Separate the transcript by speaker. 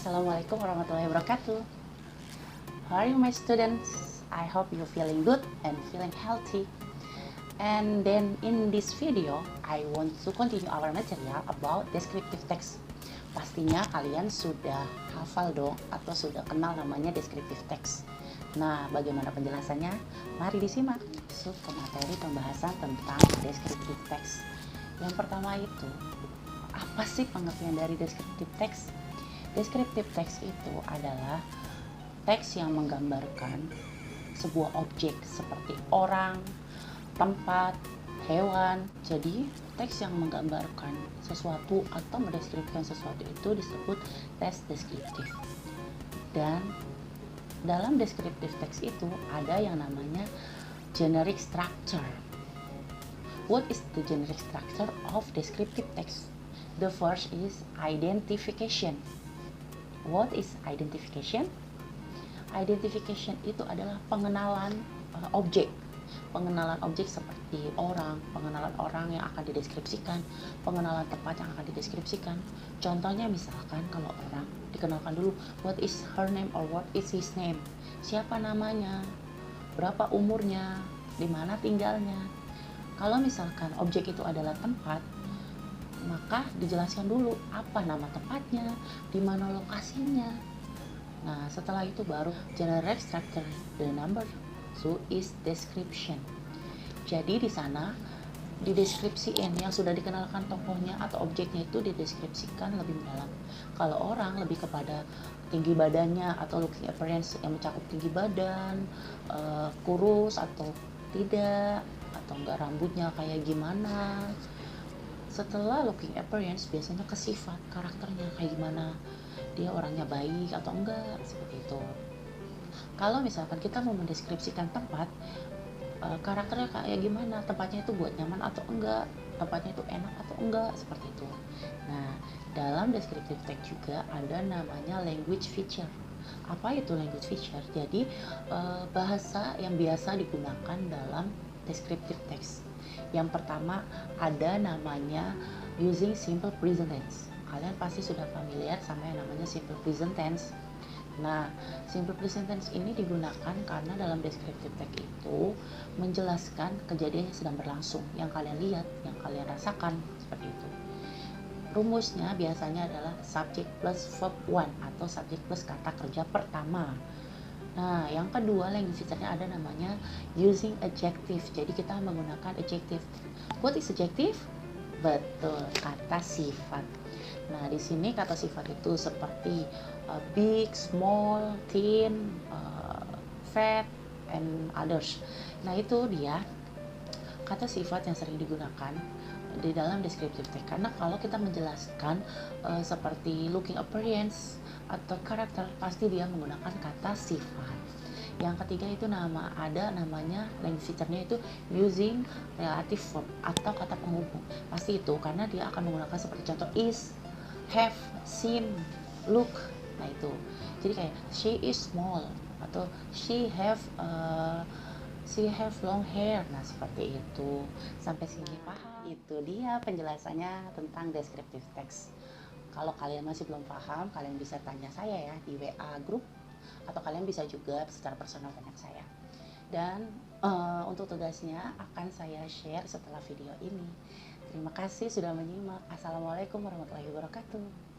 Speaker 1: Assalamualaikum warahmatullahi wabarakatuh. How are you, my students? I hope you're feeling good and feeling healthy. And then in this video, I want to continue our material about descriptive text. Pastinya kalian sudah hafal dong atau sudah kenal namanya descriptive text. Nah, bagaimana penjelasannya? Mari disimak masuk ke materi pembahasan tentang descriptive text. Yang pertama itu, apa sih pengertian dari descriptive text? Descriptive text itu adalah teks yang menggambarkan sebuah objek seperti orang, tempat, hewan. Jadi, teks yang menggambarkan sesuatu atau mendeskripsikan sesuatu itu disebut teks deskriptif. Dan dalam descriptive text itu ada yang namanya generic structure. What is the generic structure of descriptive text? The first is identification. What is identification? Identification itu adalah pengenalan objek. Pengenalan objek seperti orang, pengenalan orang yang akan dideskripsikan, pengenalan tempat yang akan dideskripsikan. Contohnya misalkan kalau orang dikenalkan dulu, what is her name or what is his name? Siapa namanya? Berapa umurnya? Di mana tinggalnya? Kalau misalkan objek itu adalah tempat, maka dijelaskan dulu apa nama tempatnya, di mana lokasinya. Nah, setelah itu baru generic structure. The number two is description. Jadi di sana dideskripsiin yang sudah dikenalkan tokohnya atau objeknya itu dideskripsikan lebih mendalam. Kalau orang lebih kepada tinggi badannya atau looking appearance yang mencakup tinggi badan, kurus atau tidak, atau enggak rambutnya kayak gimana. Setelah looking appearance biasanya ke sifat karakternya kayak gimana, dia orangnya baik atau enggak, seperti itu. Kalau misalkan kita mau mendeskripsikan tempat, karakternya kayak gimana, tempatnya itu buat nyaman atau enggak, tempatnya itu enak atau enggak, seperti itu. Nah, dalam descriptive text juga ada namanya language feature. Apa itu language feature? Jadi bahasa yang biasa digunakan dalam descriptive text. Yang pertama ada namanya using simple present tense. Kalian pasti sudah familiar sama yang namanya simple present tense. Nah, simple present tense ini digunakan karena dalam descriptive text itu menjelaskan kejadian yang sedang berlangsung, yang kalian lihat, yang kalian rasakan, seperti itu. Rumusnya biasanya adalah subject plus verb one atau subject plus kata kerja pertama. Nah, yang kedua language feature-nya ada namanya using adjective. Jadi kita menggunakan adjective. What is adjective? Betul, kata sifat. Nah, di sini kata sifat itu seperti big, small, thin, fat, and others. Nah, itu dia kata sifat yang sering digunakan di dalam descriptive text. Karena kalau kita menjelaskan seperti looking appearance atau karakter, pasti dia menggunakan kata sifat. Yang ketiga itu ada namanya language feature-nya itu using relative verb atau kata penghubung. Pasti itu karena dia akan menggunakan seperti contoh is, have, seem, look. Nah, itu. Jadi kayak she is small atau she have long hair. Nah, seperti itu. Sampai sini paham? Itu dia penjelasannya tentang descriptive text. Kalau kalian masih belum paham, kalian bisa tanya saya ya di WA group, atau kalian bisa juga secara personal tanya saya. Dan untuk tugasnya akan saya share setelah video ini. Terima kasih sudah menyimak. Assalamualaikum warahmatullahi wabarakatuh.